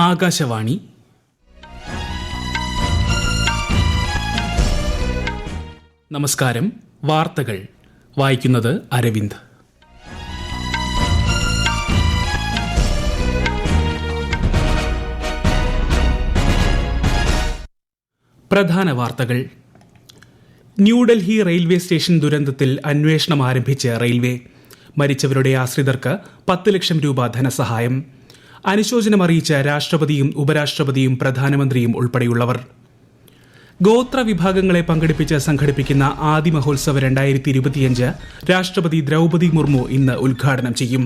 ആകാശവാണി. നമസ്കാരം. വാർത്തകൾ വായിക്കുന്നത് അരവിന്ദ്. പ്രധാന വാർത്തകൾ. ന്യൂഡൽഹി റെയിൽവേ സ്റ്റേഷൻ ദുരന്തത്തിൽ അന്വേഷണം ആരംഭിച്ച് റെയിൽവേ. മരിച്ചവരുടെ ആശ്രിതർക്ക് 10 ലക്ഷം രൂപ ധനസഹായം. അനുശോചനമറിയിച്ച രാഷ്ട്രപതിയും ഉപരാഷ്ട്രപതിയും പ്രധാനമന്ത്രിയും ഉൾപ്പെടെയുള്ളവർ. ഗോത്ര വിഭാഗങ്ങളെ പങ്കെടുപ്പിച്ച് സംഘടിപ്പിക്കുന്ന ആദി മഹോത്സവ് 2025 രാഷ്ട്രപതി ദ്രൗപദി മുർമു ഇന്ന് ഉദ്ഘാടനം ചെയ്യും.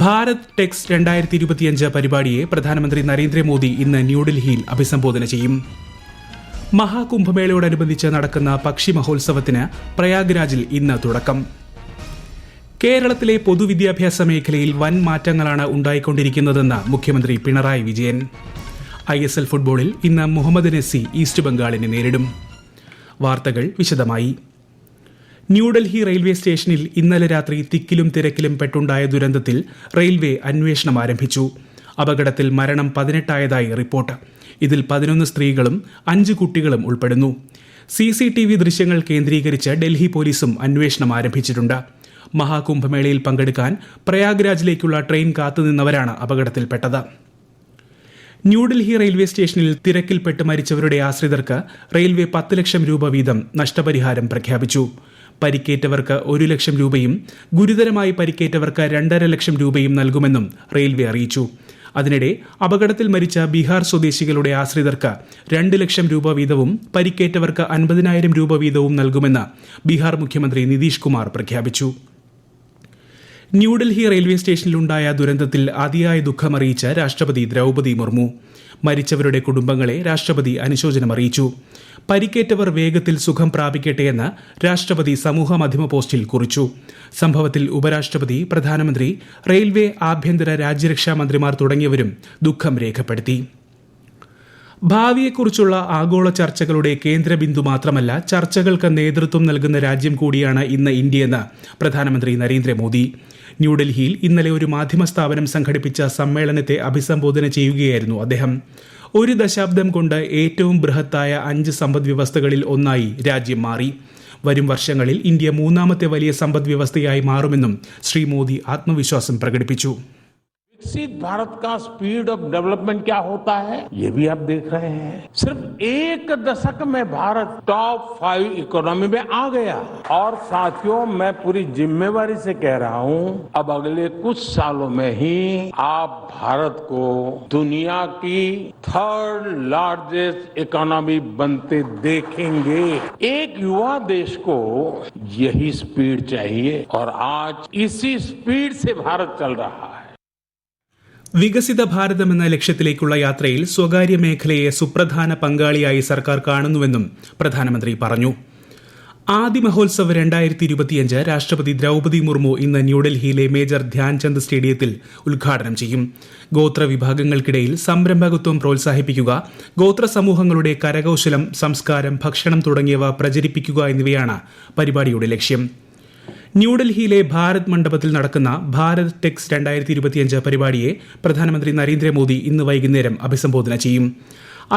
ഭാരത് ടെക്സ് 2025 പരിപാടിയെ പ്രധാനമന്ത്രി നരേന്ദ്രമോദി ഇന്ന് ന്യൂഡൽഹിയിൽ അഭിസംബോധന ചെയ്യും. മഹാകുംഭമേളയോടനുബന്ധിച്ച് നടക്കുന്ന പക്ഷി മഹോത്സവത്തിന് പ്രയാഗ്രാജിൽ ഇന്ന് തുടക്കം. കേരളത്തിലെ പൊതുവിദ്യാഭ്യാസ മേഖലയിൽ വൻ മാറ്റങ്ങളാണ് ഉണ്ടായിക്കൊണ്ടിരിക്കുന്നതെന്ന് മുഖ്യമന്ത്രി പിണറായി വിജയൻ. ISL ഫുട്ബോളിൽ ഇന്ന് മുഹമ്മദൻസി ഈസ്റ്റ് ബംഗാളിനെ നേരിടും. വാർത്തകൾ വിശദമായി. ന്യൂഡൽഹി റെയിൽവേ സ്റ്റേഷനിൽ ഇന്നലെ രാത്രി തിക്കിലും തിരക്കിലും പെട്ടുണ്ടായ ദുരന്തത്തിൽ റെയിൽവേ അന്വേഷണം ആരംഭിച്ചു. അപകടത്തിൽ മരണം 18 റിപ്പോർട്ട്. ഇതിൽ 11 സ്ത്രീകളും 5 കുട്ടികളും ഉൾപ്പെടുന്നു. CCTV ദൃശ്യങ്ങൾ കേന്ദ്രീകരിച്ച് ഡൽഹി പോലീസും അന്വേഷണം ആരംഭിച്ചിട്ടുണ്ട്. മഹാകുംഭമേളയിൽ പങ്കെടുക്കാൻ പ്രയാഗ്രാജിലേക്കുള്ള ട്രെയിൻ കാത്തുനിന്നവരാണ് അപകടത്തിൽപ്പെട്ടത്. ന്യൂഡൽഹി റെയിൽവേ സ്റ്റേഷനിൽ തിരക്കിൽപ്പെട്ട് മരിച്ചവരുടെ ആശ്രിതർക്ക് റെയിൽവേ 10 ലക്ഷം രൂപ വീതം നഷ്ടപരിഹാരം പ്രഖ്യാപിച്ചു. പരിക്കേറ്റവർക്ക് 1 ലക്ഷം രൂപയും ഗുരുതരമായി പരിക്കേറ്റവർക്ക് 2.5 ലക്ഷം രൂപയും നൽകുമെന്നും റെയിൽവേ അറിയിച്ചു. അതിനിടെ അപകടത്തിൽ മരിച്ച ബീഹാർ സ്വദേശികളുടെ ആശ്രിതർക്ക് 2 ലക്ഷം രൂപ വീതവും പരിക്കേറ്റവർക്ക് 50,000 രൂപ വീതവും നൽകുമെന്ന് ബീഹാർ മുഖ്യമന്ത്രി നിതീഷ് കുമാർ പ്രഖ്യാപിച്ചു. ന്യൂഡൽഹി റെയിൽവേ സ്റ്റേഷനിലുണ്ടായ ദുരന്തത്തിൽ അതിയായ ദുഃഖമറിയിച്ച രാഷ്ട്രപതി ദ്രൗപദി മുർമു. മരിച്ചവരുടെ കുടുംബങ്ങളെ രാഷ്ട്രപതി അനുശോചനമറിയിച്ചു. പരിക്കേറ്റവർ വേഗത്തിൽ സുഖം പ്രാപിക്കട്ടെയെന്ന് രാഷ്ട്രപതി സമൂഹമാധ്യമ പോസ്റ്റിൽ കുറിച്ചു. സംഭവത്തിൽ ഉപരാഷ്ട്രപതി, പ്രധാനമന്ത്രി, റെയിൽവേ, ആഭ്യന്തര, രാജ്യരക്ഷാ മന്ത്രിമാർ തുടങ്ങിയവരും ദുഃഖം രേഖപ്പെടുത്തി. ഭാവിയെക്കുറിച്ചുള്ള ആഗോള ചർച്ചകളുടെ കേന്ദ്രബിന്ദു മാത്രമല്ല, ചർച്ചകൾക്ക് നേതൃത്വം നൽകുന്ന രാജ്യം കൂടിയാണ് ഇന്ന് ഇന്ത്യയെന്ന് പ്രധാനമന്ത്രി നരേന്ദ്രമോദി. ന്യൂഡൽഹിയിൽ ഇന്നലെ ഒരു മാധ്യമ സ്ഥാപനം സംഘടിപ്പിച്ച സമ്മേളനത്തെ അഭിസംബോധന ചെയ്യുകയായിരുന്നു അദ്ദേഹം. 1 ദശാബ്ദം കൊണ്ട് ഏറ്റവും ബൃഹത്തായ 5 സമ്പദ് വ്യവസ്ഥകളിൽ ഒന്നായി രാജ്യം മാറി. വരും വർഷങ്ങളിൽ ഇന്ത്യ 3ാമത്തെ വലിയ സമ്പദ് വ്യവസ്ഥയായി മാറുമെന്നും ശ്രീ മോദി ആത്മവിശ്വാസം പ്രകടിപ്പിച്ചു. विकसित भारत का स्पीड ऑफ डेवलपमेंट क्या होता है, ये भी आप देख रहे हैं. सिर्फ 1 दशक में भारत टॉप 5 इकोनॉमी में आ गया. और साथियों, मैं पूरी जिम्मेवारी से कह रहा हूं, अब अगले कुछ सालों में ही आप भारत को दुनिया की 3rd लार्जेस्ट इकोनॉमी बनते देखेंगे. एक युवा देश को यही स्पीड चाहिए और आज इसी स्पीड से भारत चल रहा है. വികസിത ഭാരതം എന്ന ലക്ഷ്യത്തിലേക്കുള്ള യാത്രയിൽ സ്വകാര്യ മേഖലയെ സുപ്രധാന പങ്കാളിയായി സർക്കാർ കാണുന്നുവെന്നും പ്രധാനമന്ത്രി പറഞ്ഞു. ആദി മഹോത്സവ് 2025 രാഷ്ട്രപതി ദ്രൗപദി മുർമു ഇന്ന് ന്യൂഡൽഹിയിലെ മേജർ ധ്യാൻചന്ദ് സ്റ്റേഡിയത്തിൽ ഉദ്ഘാടനം ചെയ്യും. ഗോത്ര വിഭാഗങ്ങൾക്കിടയിൽ സംരംഭകത്വം പ്രോത്സാഹിപ്പിക്കുക, ഗോത്ര സമൂഹങ്ങളുടെ കരകൌശലം, സംസ്കാരം, ഭക്ഷണം തുടങ്ങിയവ പ്രചരിപ്പിക്കുക എന്നിവയാണ് പരിപാടിയുടെ ലക്ഷ്യം. ന്യൂഡൽഹിയിലെ ഭാരത് മണ്ഡപത്തിൽ നടക്കുന്ന ഭാരത് ടെക്സ് 2025 പരിപാടിയെ പ്രധാനമന്ത്രി നരേന്ദ്രമോദി ഇന്ന് വൈകുന്നേരം അഭിസംബോധന ചെയ്യും.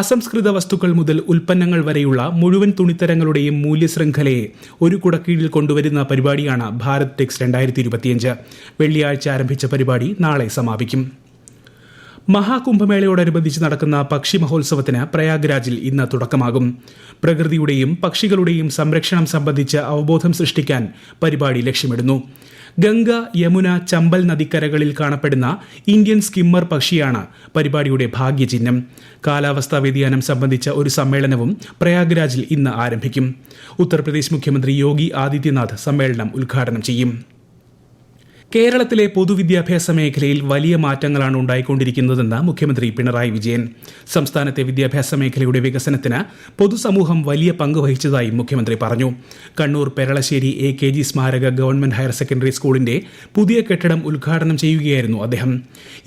അസംസ്കൃത വസ്തുക്കൾ മുതൽ ഉൽപ്പന്നങ്ങൾ വരെയുള്ള മുഴുവൻ തുണിത്തരങ്ങളുടെയും മൂല്യശൃംഖലയെ ഒരു കുടക്കീഴിൽ കൊണ്ടുവരുന്ന പരിപാടിയാണ് ഭാരത് ടെക്സ് 2025. വെള്ളിയാഴ്ച ആരംഭിച്ച പരിപാടി നാളെ സമാപിക്കും. മഹാകുംഭമേളയോടനുബന്ധിച്ച് നടക്കുന്ന പക്ഷി മഹോത്സവത്തിന് പ്രയാഗ്രാജിൽ ഇന്ന് തുടക്കമാകും. പ്രകൃതിയുടെയും പക്ഷികളുടെയും സംരക്ഷണം സംബന്ധിച്ച് അവബോധം സൃഷ്ടിക്കാൻ പരിപാടി ലക്ഷ്യമിടുന്നു. ഗംഗ, യമുന, ചമ്പൽ നദിക്കരകളിൽ കാണപ്പെടുന്ന ഇന്ത്യൻ സ്കിമ്മർ പക്ഷിയാണ് പരിപാടിയുടെ ഭാഗ്യചിഹ്നം. കാലാവസ്ഥാ വ്യതിയാനം സംബന്ധിച്ച ഒരു സമ്മേളനവും പ്രയാഗ്രാജിൽ ഇന്ന് ആരംഭിക്കും. ഉത്തർപ്രദേശ് മുഖ്യമന്ത്രി യോഗി ആദിത്യനാഥ് സമ്മേളനം ഉദ്ഘാടനം ചെയ്യും. കേരളത്തിലെ പൊതുവിദ്യാഭ്യാസ മേഖലയിൽ വലിയ മാറ്റങ്ങളാണ് ഉണ്ടായിക്കൊണ്ടിരിക്കുന്നതെന്ന് മുഖ്യമന്ത്രി പിണറായി വിജയൻ. സംസ്ഥാനത്തെ വിദ്യാഭ്യാസ മേഖലയുടെ വികസനത്തിന് പൊതുസമൂഹം വലിയ പങ്ക് വഹിച്ചതായി മുഖ്യമന്ത്രി പറഞ്ഞു. കണ്ണൂർ പെരളശ്ശേരി AKG സ്മാരക ഗവൺമെന്റ് ഹയർ സെക്കൻഡറി സ്കൂളിന്റെ പുതിയ കെട്ടിടം ഉദ്ഘാടനം ചെയ്യുകയായിരുന്നു അദ്ദേഹം.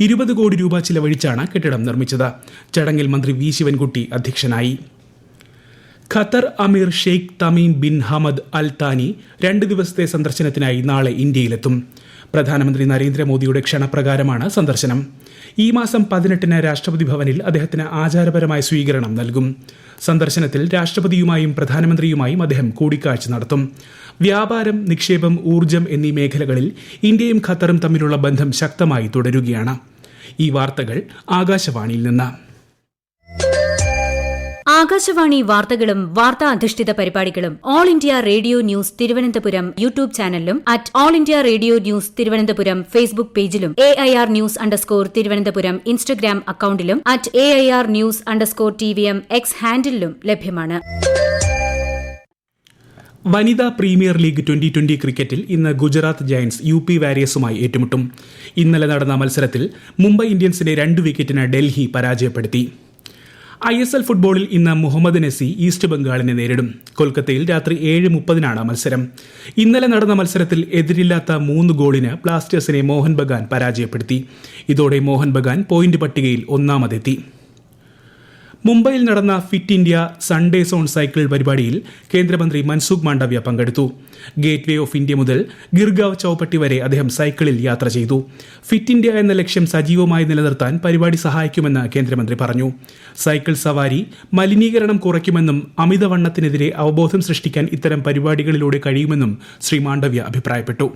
20 കോടി രൂപ ചിലവഴിച്ചാണ് കെട്ടിടം നിർമ്മിച്ചത്. ചടങ്ങിൽ മന്ത്രി V ശിവൻകുട്ടി അധ്യക്ഷനായി. ഖത്തർ അമീർ Sheikh Tamim bin Hamad Al താനി 2 ദിവസത്തെ സന്ദർശനത്തിനായി നാളെ ഇന്ത്യയിലെത്തും. പ്രധാനമന്ത്രി നരേന്ദ്രമോദിയുടെ ക്ഷണപ്രകാരമാണ് സന്ദർശനം. ഈ മാസം 18-ന് രാഷ്ട്രപതി ഭവനിൽ അദ്ദേഹത്തിന് ആചാരപരമായ സ്വീകരണം നൽകും. സന്ദർശനത്തിൽ രാഷ്ട്രപതിയുമായും പ്രധാനമന്ത്രിയുമായും അദ്ദേഹം കൂടിക്കാഴ്ച നടത്തും. വ്യാപാരം, നിക്ഷേപം, ഊർജ്ജം എന്നീ മേഖലകളിൽ ഇന്ത്യയും ഖത്തറും തമ്മിലുള്ള ബന്ധം ശക്തമായി തുടരുകയാണ്. ഈ വാർത്തകൾ ആകാശവാണിയിൽ നിന്ന്. ആകാശവാണി വാർത്തകളും വാർത്താ അധിഷ്ഠിത പരിപാടികളും all India radio news Thiruvananthapuram YouTube ചാനലിലും @all India radio news Thiruvananthapuram Facebook പേജിലും AIR ന്യൂസ് _ ഇൻസ്റ്റഗ്രാം അക്കൌണ്ടിലും @AIR ന്യൂസ് _ X ഹാൻഡിലും ലഭ്യമാണ്. വനിതാ പ്രീമിയർ ലീഗ് 2020 ക്രിക്കറ്റിൽ ഇന്ന് ഗുജറാത്ത് ജയന്റ്സ് UP വാരിയേഴ്സുമായി ഏറ്റുമുട്ടും. ഇന്നലെ നടന്ന മത്സരത്തിൽ മുംബൈ ഇന്ത്യൻസിനെ 2 വിക്കറ്റിന് ഡൽഹി പരാജയപ്പെടുത്തി. ISL ഫുട്ബോളിൽ ഇന്ന് മുഹമ്മദ് നസി ഈസ്റ്റ് ബംഗാളിനെ നേരിടും. കൊൽക്കത്തയിൽ രാത്രി 7:30 മത്സരം. ഇന്നലെ നടന്ന മത്സരത്തിൽ എതിരില്ലാത്ത 3 ഗോളിന് ബ്ലാസ്റ്റേഴ്സിനെ മോഹൻ ബഗാൻ പരാജയപ്പെടുത്തി. ഇതോടെ മോഹൻ ബഗാൻ പോയിന്റ് പട്ടികയിൽ ഒന്നാമതെത്തി. മുംബൈയിൽ നടന്ന fit India Sunday zone cycle പരിപാടിയിൽ കേന്ദ്രമന്ത്രി മൻസുഖ് മാണ്ഡവ്യ പങ്കെടുത്തു. ഗേറ്റ് വേ ഓഫ് ഇന്ത്യ മുതൽ ഗിർഗാവ് ചൌപ്പട്ടി വരെ അദ്ദേഹം സൈക്കിളിൽ യാത്ര ചെയ്തു. ഫിറ്റ് ഇന്ത്യ എന്ന ലക്ഷ്യം സജീവമായി നിലനിർത്താൻ പരിപാടി സഹായിക്കുമെന്ന് കേന്ദ്രമന്ത്രി പറഞ്ഞു. സൈക്കിൾ സവാരി മലിനീകരണം കുറയ്ക്കുമെന്നും അമിതവണ്ണത്തിനെതിരെ അവബോധം സൃഷ്ടിക്കാൻ ഇത്തരം പരിപാടികളിലൂടെ കഴിയുമെന്നും ശ്രീ മാണ്ഡവ്യ അഭിപ്രായപ്പെട്ടു.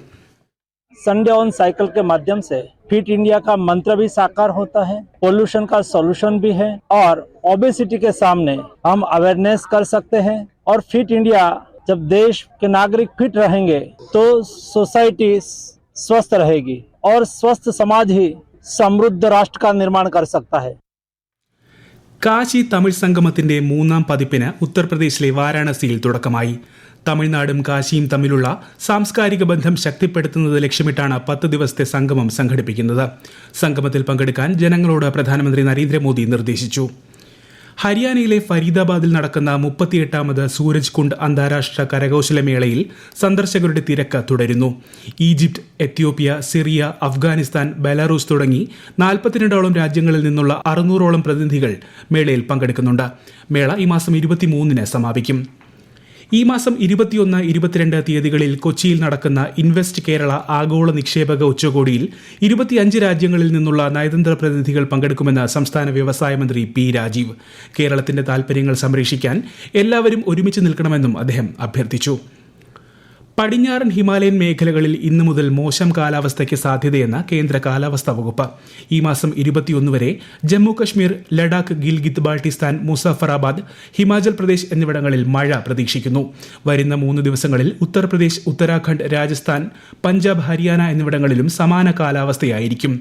संडे ऑन साइकिल के माध्यम से फिट इंडिया का मंत्र भी साकार होता है, पोल्यूशन का सॉल्यूशन भी है और ओबेसिटी के सामने हम अवेयरनेस कर सकते हैं. और फिट इंडिया जब देश के नागरिक फिट रहेंगे तो सोसाइटी स्वस्थ रहेगी और स्वस्थ समाज ही समृद्ध राष्ट्र का निर्माण कर सकता है. കാശി തമിഴ് സംഗമത്തിന്റെ 3ാം പതിപ്പിന് ഉത്തർപ്രദേശിലെ വാരാണസിയിൽ തുടക്കമായി. തമിഴ്നാടും കാശിയും തമ്മിലുള്ള സാംസ്കാരിക ബന്ധം ശക്തിപ്പെടുത്തുന്നത് ലക്ഷ്യമിട്ടാണ് 10 ദിവസത്തെ സംഗമം സംഘടിപ്പിക്കുന്നത്. സംഗമത്തിൽ പങ്കെടുക്കാൻ ജനങ്ങളോട് പ്രധാനമന്ത്രി നരേന്ദ്രമോദി നിർദ്ദേശിച്ചു. ഹരിയാനയിലെ ഫരീദാബാദിൽ നടക്കുന്ന 38ാമത് സൂരജ് കുണ്ട് അന്താരാഷ്ട്ര കരകൗശലമേളയിൽ സന്ദർശകരുടെ തിരക്ക് തുടരുന്നു. Egypt, Ethiopia, Syria, Afghanistan, Belarus തുടങ്ങി 42ഓളം രാജ്യങ്ങളിൽ നിന്നുള്ള 600ഓളം പ്രതിനിധികൾ മേളയിൽ പങ്കെടുക്കുന്നുണ്ട്. മേള ഈ മാസം 23-ന് സമാപിക്കും. ഈ മാസം 21, 22 തീയതികളിൽ കൊച്ചിയിൽ നടക്കുന്ന ഇൻവെസ്റ്റ് കേരള ആഗോള നിക്ഷേപക ഉച്ചകോടിയിൽ 25 രാജ്യങ്ങളിൽ നിന്നുള്ള നയതന്ത്ര പ്രതിനിധികൾ പങ്കെടുക്കുമെന്ന് സംസ്ഥാന വ്യവസായ മന്ത്രി P. രാജീവ്. കേരളത്തിന്റെ താൽപര്യങ്ങൾ സംരക്ഷിക്കാൻ എല്ലാവരും ഒരുമിച്ച് നിൽക്കണമെന്നും അദ്ദേഹം അഭ്യർത്ഥിച്ചു. പടിഞ്ഞാറൻ ഹിമാലയൻ മേഖലകളിൽ ഇന്നു മുതൽ മോശം കാലാവസ്ഥയ്ക്ക് സാധ്യതയെന്ന് കേന്ദ്ര കാലാവസ്ഥാ വകുപ്പ്. ഈ മാസം 21 വരെ ജമ്മു കശ്മീർ, ലഡാക്ക്, ഗിൽഗിത് ബാൾട്ടിസ്ഥാൻ, മുസഫറാബാദ്, ഹിമാചൽ പ്രദേശ് എന്നിവിടങ്ങളിൽ മഴ പ്രതീക്ഷിക്കുന്നു. വരുന്ന 3 ദിവസങ്ങളിൽ ഉത്തർപ്രദേശ്, ഉത്തരാഖണ്ഡ്, രാജസ്ഥാൻ, പഞ്ചാബ്, ഹരിയാന എന്നിവിടങ്ങളിലും സമാന കാലാവസ്ഥയായിരിക്കും.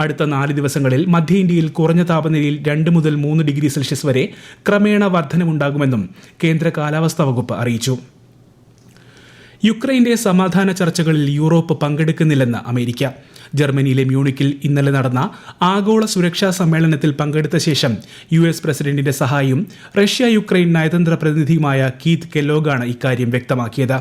അടുത്ത 4 ദിവസങ്ങളിൽ മധ്യ ഇന്ത്യയിൽ കുറഞ്ഞ താപനിലയിൽ 2 മുതൽ 3 ഡിഗ്രി സെൽഷ്യസ് വരെ ക്രമേണ വർധനവുണ്ടാകുമെന്നും കേന്ദ്ര കാലാവസ്ഥാ വകുപ്പ് അറിയിച്ചു. യുക്രൈന്റെ സമാധാന ചർച്ചകളിൽ യൂറോപ്പ് പങ്കെടുക്കുന്നില്ലെന്ന് അമേരിക്ക. ജർമ്മനിയിലെ മ്യൂണിക്കിൽ ഇന്നലെ നടന്ന ആഗോള സുരക്ഷാ സമ്മേളനത്തിൽ പങ്കെടുത്ത ശേഷം US പ്രസിഡന്റിന്റെ സഹായിയും റഷ്യ യുക്രൈൻ നയതന്ത്ര പ്രതിനിധിയുമായ കീത്ത് കെല്ലോഗാണ് ഇക്കാര്യം വ്യക്തമാക്കിയത്.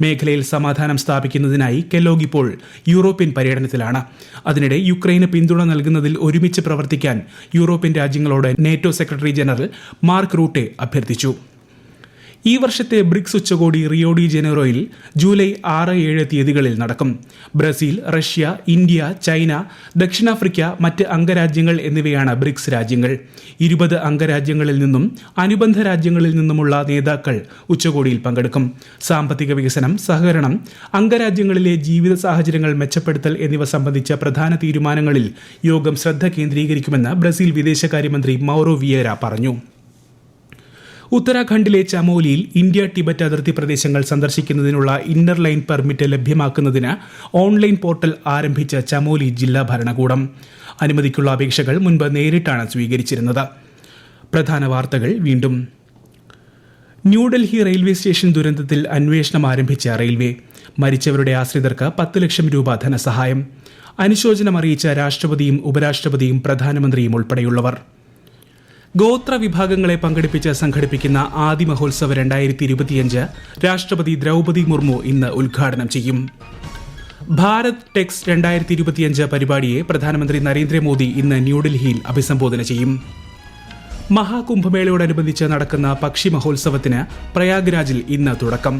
മേഖലയിൽ സമാധാനം സ്ഥാപിക്കുന്നതിനായി കെല്ലോഗ് ഇപ്പോൾ യൂറോപ്യൻ പര്യടനത്തിലാണ്. അതിനിടെ യുക്രൈന് പിന്തുണ നൽകുന്നതിൽ ഒരുമിച്ച് പ്രവർത്തിക്കാൻ യൂറോപ്യൻ രാജ്യങ്ങളോട് NATO secretary general Mark Rutte അഭ്യർത്ഥിച്ചു. ഈ വർഷത്തെ ബ്രിക്സ് ഉച്ചകോടി റിയോ ഡി ജനീറോയിൽ ജൂലൈ 6, 7 തീയതികളിൽ നടക്കും. ബ്രസീൽ, റഷ്യ, ഇന്ത്യ, ചൈന, ദക്ഷിണാഫ്രിക്ക, മറ്റ് അംഗരാജ്യങ്ങൾ എന്നിവയാണ് ബ്രിക്സ് രാജ്യങ്ങൾ. 20 അംഗരാജ്യങ്ങളിൽ നിന്നും അനുബന്ധ രാജ്യങ്ങളിൽ നിന്നുമുള്ള നേതാക്കൾ ഉച്ചകോടിയിൽ പങ്കെടുക്കും. സാമ്പത്തിക വികസനം, സഹകരണം, അംഗരാജ്യങ്ങളിലെ ജീവിത സാഹചര്യങ്ങൾ മെച്ചപ്പെടുത്തൽ എന്നിവ സംബന്ധിച്ച പ്രധാന തീരുമാനങ്ങളിൽ യോഗം ശ്രദ്ധ കേന്ദ്രീകരിക്കുമെന്ന് ബ്രസീൽ വിദേശകാര്യമന്ത്രി മൗറോ വിയേര പറഞ്ഞു. ഉത്തരാഖണ്ഡിലെ ചമോലിയിൽ ഇന്ത്യ ടിബറ്റ് അതിർത്തി പ്രദേശങ്ങൾ സന്ദർശിക്കുന്നതിനുള്ള ഇന്നർ ലൈൻ പെർമിറ്റ് ലഭ്യമാക്കുന്നതിന് ഓൺലൈൻ പോർട്ടൽ ആരംഭിച്ച ചമോലി ജില്ലാ ഭരണകൂടം. അനുമതിക്കുള്ള അപേക്ഷകൾ മുൻപ് നേരിട്ടാണ് സ്വീകരിച്ചിരുന്നത്. പ്രധാന വാർത്തകൾ വീണ്ടും. ന്യൂഡൽഹി റെയിൽവേ സ്റ്റേഷൻ ദുരന്തത്തിൽ അന്വേഷണം ആരംഭിച്ച റെയിൽവേ. മരിച്ചവരുടെ ആശ്രിതർക്ക് 10 ലക്ഷം രൂപ ധനസഹായം. അനുശോചനം അറിയിച്ച രാഷ്ട്രപതിയും ഉപരാഷ്ട്രപതിയും പ്രധാനമന്ത്രിയും ഉൾപ്പെടെയുള്ളവർ. ഗോത്ര വിഭാഗങ്ങളെ പങ്കെടുപ്പിച്ച് സംഘടിപ്പിക്കുന്ന ആദി മഹോത്സവ് 2025 രാഷ്ട്രപതി ദ്രൗപദി മുർമു ഇന്ന് ഉദ്ഘാടനം ചെയ്യും. ഭാരത് ടെക്സ് 2025 പരിപാടിയെ പ്രധാനമന്ത്രി നരേന്ദ്രമോദി ഇന്ന് ന്യൂഡൽഹിയിൽ അഭിസംബോധന ചെയ്യും. മഹാകുംഭമേളയോടനുബന്ധിച്ച് നടക്കുന്ന പക്ഷി മഹോത്സവത്തിന് പ്രയാഗ്രാജിൽ ഇന്ന് തുടക്കം.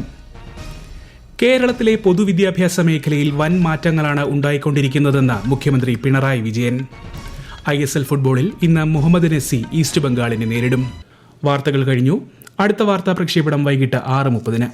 കേരളത്തിലെ പൊതുവിദ്യാഭ്യാസ മേഖലയിൽ വൻ മാറ്റങ്ങളാണ് ഉണ്ടായിക്കൊണ്ടിരിക്കുന്നതെന്ന് മുഖ്യമന്ത്രി പിണറായി വിജയൻ. ISL ഫുട്ബോളിൽ ഇന്ന് മുഹമ്മദ് നസി ഈസ്റ്റ് ബംഗാളിനെ നേരിടും. വാർത്തകൾ കഴിഞ്ഞു. അടുത്ത വാർത്താ പ്രക്ഷേപണം വൈകിട്ട് 6:30.